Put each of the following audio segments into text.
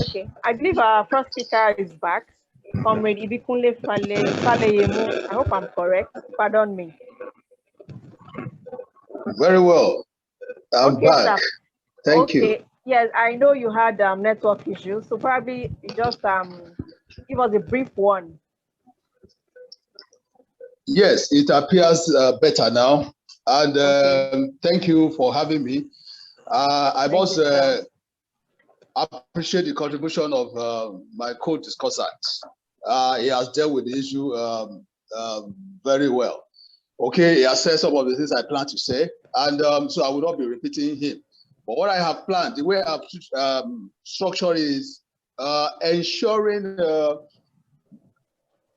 Okay, I believe our first speaker is back. Comrade Ibikunle Faleyimu. I hope I'm correct. Pardon me. Very well. I'm back. Sir. Thank you. Yes, I know you had network issues, so probably just give us a brief one. Yes, it appears better now. And thank you for having me. I must appreciate the contribution of my co-discussant. He has dealt with the issue very well. Okay, he has said some of the things I plan to say, and so I will not be repeating him. But what I have planned, the way I've structured is ensuring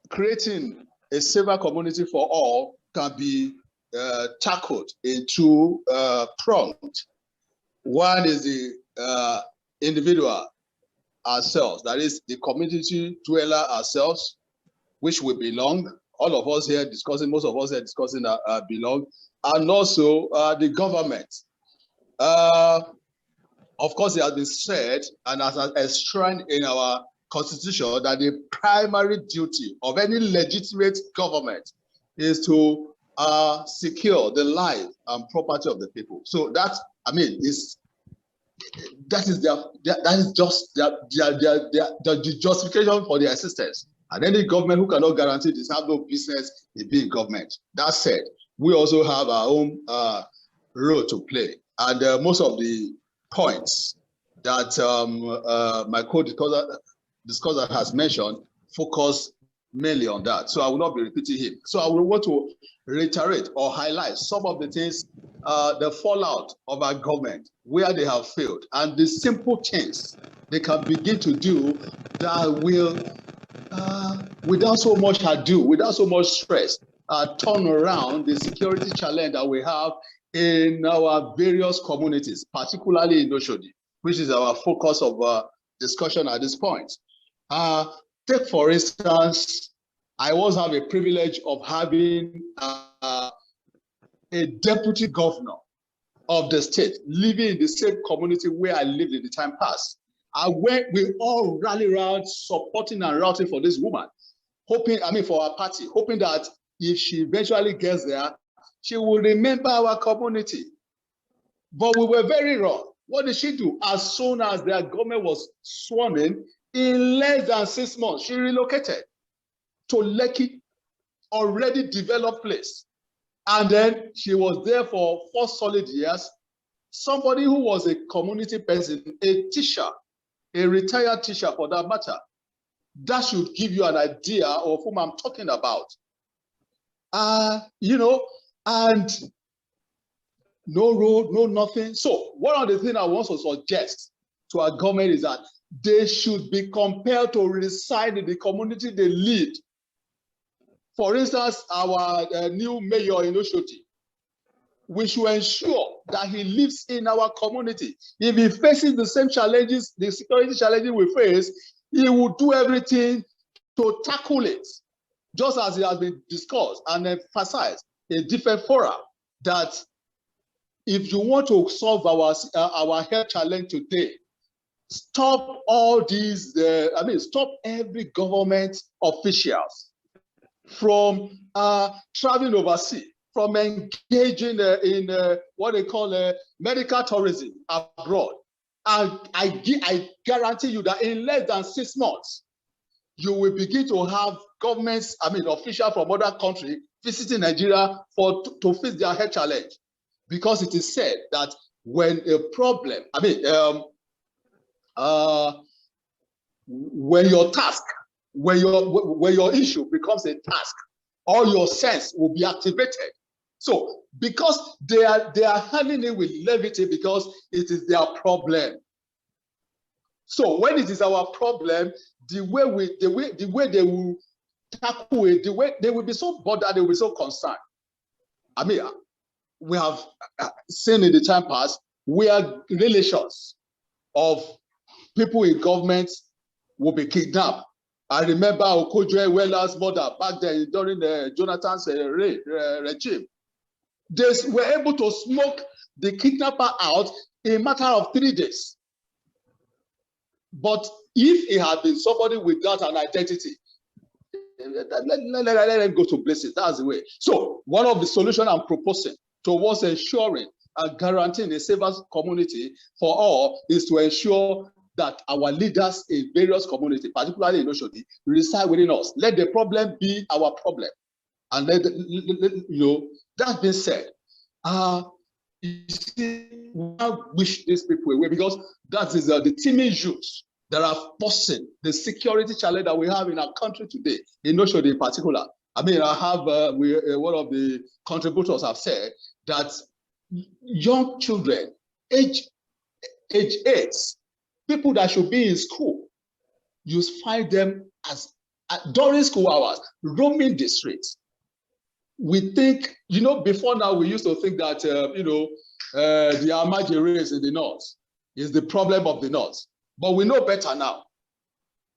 creating a safer community for all can be tackled in two prongs. One is the individual ourselves, that is the community dweller ourselves, which we belong. All of us here discussing, most of us here discussing belong, and also the government. Of course, it has been said, and as enshrined in our constitution, that the primary duty of any legitimate government is to secure the life and property of the people. So that, I mean, that is just the justification for their existence. And any government who cannot guarantee this have no business in being government. That said, we also have our own role to play. And most of the points that my co-discussor has mentioned focus mainly on that. So I will not be repeating him. So I will want to reiterate or highlight some of the things, the fallout of our government, where they have failed, and the simple things they can begin to do that will, without so much ado, without so much stress, turn around the security challenge that we have in our various communities, particularly in Oshodi, which is our focus of discussion at this point. Take, for instance, I always have a privilege of having a deputy governor of the state living in the same community where I lived in the time past. Where we all rally around supporting and routing for this woman, hoping, I mean, for our party, hoping that if she eventually gets there, she will remember our community. But we were very wrong. What did she do? As soon as their government was sworn in less than 6 months, she relocated to Lekki, already developed place. And then she was there for 4 solid years. Somebody who was a community person, a teacher, a retired teacher for that matter, that should give you an idea of whom I'm talking about. You know, and no road, no nothing. So one of the things I want to suggest to our government is that they should be compelled to reside in the community they lead. For instance, our new mayor in Oshodi, we should ensure that he lives in our community. If he faces the same challenges, the security challenges we face, he will do everything to tackle it, just as it has been discussed and emphasized in different fora, that if you want to solve our health challenge today, stop all these, stop every government officials from traveling overseas, from engaging in what they call medical tourism abroad. And I guarantee you that in less than 6 months, you will begin to have governments, officials from other countries visiting Nigeria to face their health challenge. Because it is said that when a problem, when your task, when your issue becomes a task, all your sense will be activated. So because they are handling it with levity because it is their problem. So when it is our problem, the way they will tackle it, the way they will be so bothered, they will be so concerned. We have seen in the time past where relations of people in government will be kidnapped. I remember Okojo Ewela's mother back then during Jonathan's regime. They were able to smoke the kidnapper out in a matter of 3 days. But if he had been somebody without an identity, let him go to places. That's the way. So one of the solutions I'm proposing towards ensuring and guaranteeing a safer community for all is to ensure that our leaders in various communities, particularly in Oshodi, reside within us. Let the problem be our problem. And that being said, you see, we wish these people away because that is the teeming youth that are forcing the security challenge that we have in our country today, in Oshodi in particular. I mean, I have one of the contributors have said that young children, age 8, people that should be in school, you find them as during school hours roaming the streets. We think, before now we used to think that the Amaje race in the north is the problem of the north, but we know better now.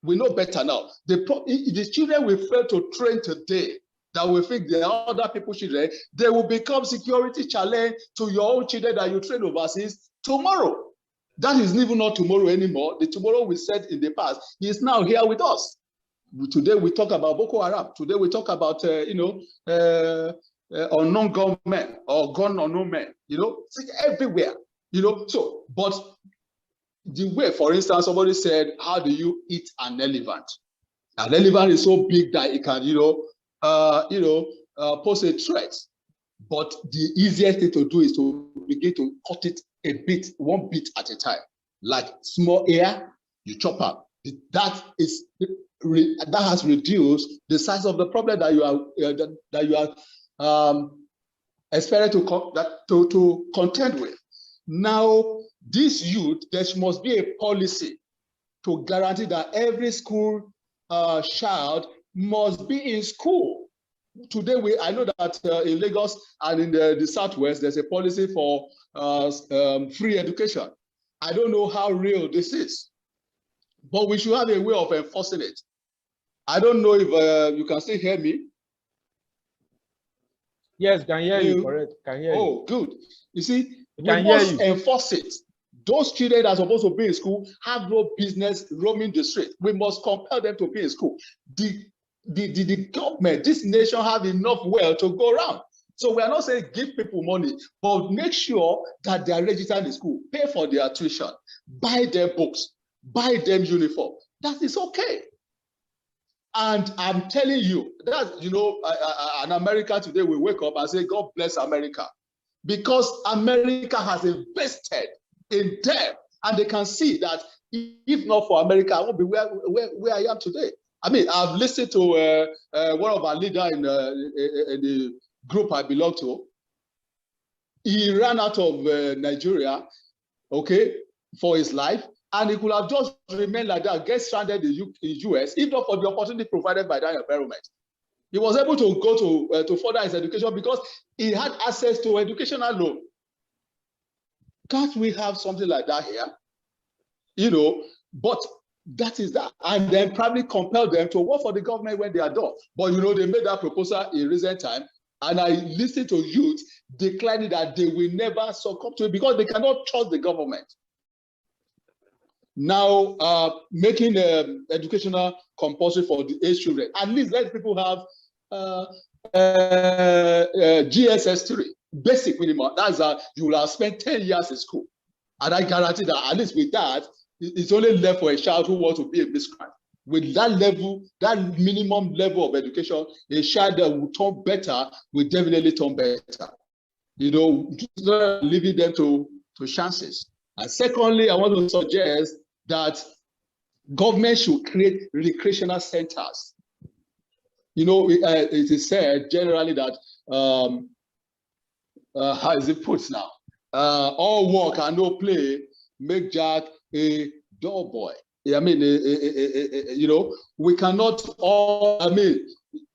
We know better now. The children we fail to train today, that we think they are other people's children, they will become security challenge to your own children that you train overseas tomorrow. That is even not tomorrow anymore. The tomorrow we said in the past is now here with us. Today we talk about Boko Haram. Today we talk about unknown gunmen or gun unknown men. It's everywhere. So, but the way, for instance, somebody said, how do you eat an elephant? An elephant is so big that it can, pose a threat. But the easiest thing to do is to begin to cut it one bit at a time. Like small air, you chop up. That has reduced the size of the problem that you are expected to contend with. Now, this youth, there must be a policy to guarantee that every school child must be in school. Today, I know that in Lagos and in the Southwest, there's a policy for free education. I don't know how real this is, but we should have a way of enforcing it. I don't know if you can still hear me. Yes, can hear you, correct. Can hear you. Oh, good. You see, we must enforce it. Those children that are supposed to be in school have no business roaming the street. We must compel them to be in school. The government, this nation have enough wealth to go around. So we are not saying give people money, but make sure that they are registered in school, pay for their tuition, buy their books, buy them uniform. That is okay. And I'm telling you that, in America today, we wake up and say, God bless America, because America has invested in them, and they can see that if not for America, I won't be where I am today. I mean, I've listened to one of our leaders in the group I belong to. He ran out of Nigeria, for his life, and he could have just remained like that, get stranded in the US, if not for the opportunity provided by that environment. He was able to go to further his education because he had access to educational loan. Can't we have something like that here? But that is that. And then probably compel them to work for the government when they are done. But, they made that proposal in recent time. And I listened to youth declining that they will never succumb to it because they cannot trust the government. Now, making educational compulsory for the age children, at least let people have GSS 3, basic minimum. That's you will have spent 10 years in school. And I guarantee that at least with that, it's only left for a child who wants to be a miscreant. With that level, that minimum level of education, a child that will turn better will definitely turn better. Leaving them to chances. And secondly, I want to suggest that government should create recreational centers. It is said generally that, how is it put now? All work and no play make Jack a dull boy. I mean, we cannot all,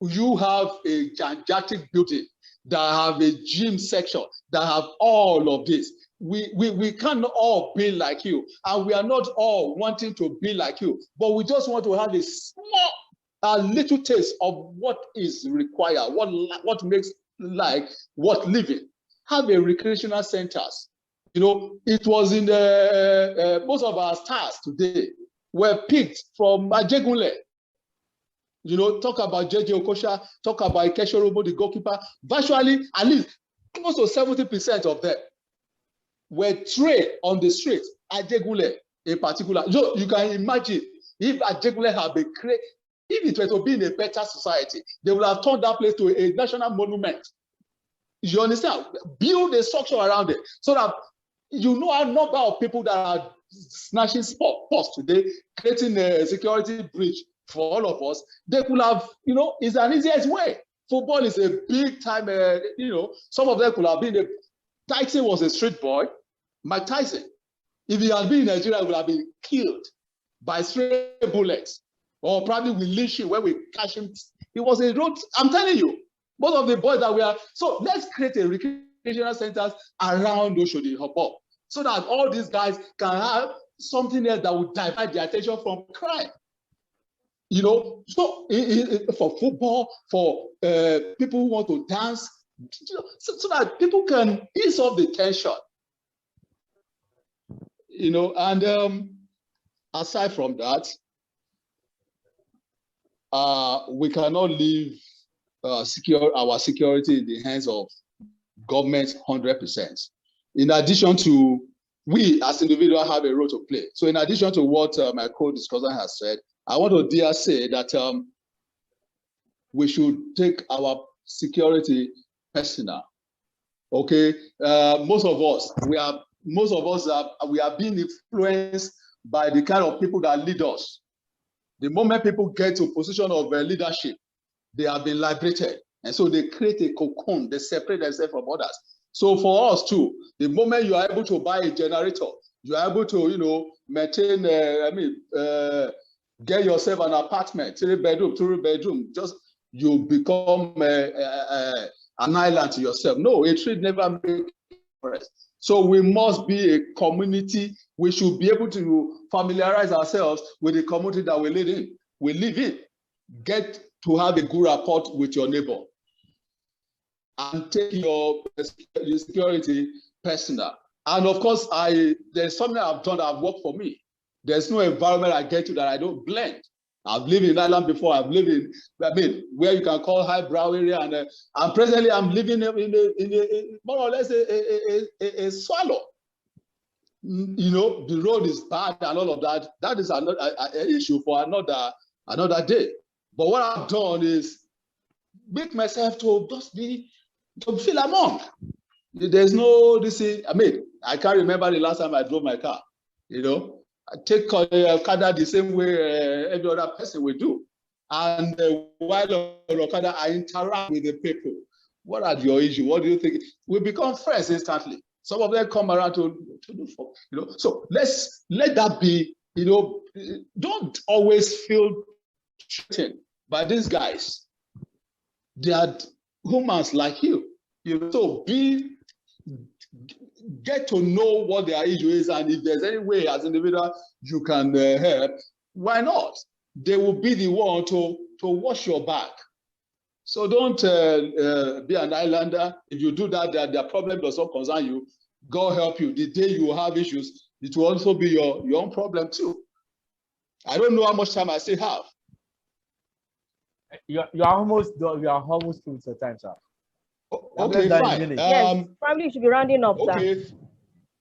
you have a gigantic building that have a gym section, that have all of this. We cannot all be like you, and we are not all wanting to be like you, but we just want to have a small, little taste of what is required, what makes life worth living. Have a recreational centers. It was in most of our stars today. were picked from Ibikunle. You know, talk about JJ Okocha, talk about Ikeshorobo, the goalkeeper. Virtually, at least close to 70% of them were trained on the street. Ibikunle, in particular. So you can imagine if Ibikunle had been created, if it were to be in a better society, they would have turned that place to a national monument. You understand? Build a structure around it so that you know a number of people that are snatching sports today, creating a security breach for all of us. They could have, you know, it's an easiest way. Football is a big time, you know, some of them could have been. Tyson was a street boy. Mike Tyson, if he had been in Nigeria, he would have been killed by stray bullets, or probably with lynching when we catch him. He was a road. I'm telling you, most of the boys that we are. So let's create a recreational centers around Oshodi Hopo, so that all these guys can have something else that would divert their attention from crime. You know, so for football, for people who want to dance, so that people can ease off the tension. You know, and aside from that, we cannot leave our security in the hands of government 100%. In addition to, we as individuals have a role to play. So in addition to what my co-discussant has said, I want to dare say that we should take our security personal. Okay, most of us are being influenced by the kind of people that lead us. The moment people get to a position of leadership, they have been liberated, and so they create a cocoon. They separate themselves from others. So for us too, the moment you are able to buy a generator, you are able to, you know, maintain. Get yourself an apartment, 3-bedroom. Just you become an island to yourself. No, a tree never makes progress. So we must be a community. We should be able to familiarize ourselves with the community that we live in. Get to have a good rapport with your neighbor, and take your security personal. And of course, there's something I've done that have worked for me. There's no environment I get to that I don't blend. I've lived in Ireland before. I've lived in, where you can call highbrow area, and presently I'm living in a more or less a swallow. You know, the road is bad and all of that. That is an issue for another day. But what I've done is make myself to just feel among. There's no I can't remember the last time I drove my car. You know, I take Okada the same way every other person will do. And while on Okada, I interact with the people. What are your issues? What do you think? We become friends instantly. Some of them come around to do for, you know. So let that be, you know, don't always feel threatened by these guys. They are humans like you. You know, so get to know what their issue is, and if there's any way as an individual you can help, why not? They will be the one to watch your back. So don't be an islander. If you do that, their problem does not concern you. God help you. The day you have issues, it will also be your own problem too. I don't know how much time I still have. You're almost done. We are almost through the time, sir. Okay, fine. Yes, probably should be rounding up. Okay. Sir.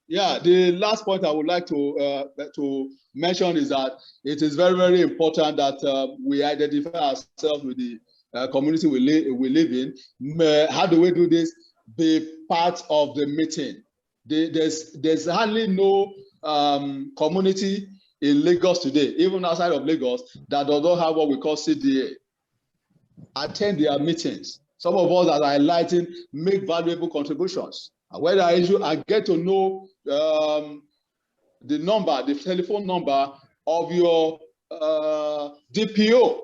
Yeah, the last point I would like to mention is that it is very, very important that we identify ourselves with the community we live in. How do we do this? Be part of the meeting. There's hardly no community in Lagos today, even outside of Lagos, that does not have what we call CDA. Attend their meetings. Some of us, as I highlighting, make valuable contributions. And when I issue, I get to know the telephone number of your DPO.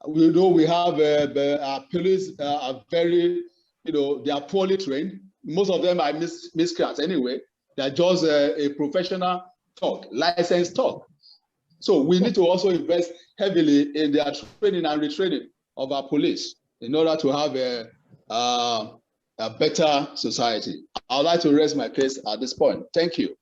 We know we have our police are very, you know, they are poorly trained. Most of them are miscreants anyway. They're just a professional talk, licensed talk. So we need to also invest heavily in their training and retraining of our police in order to have a better society. I would like to raise my case at this point. Thank you.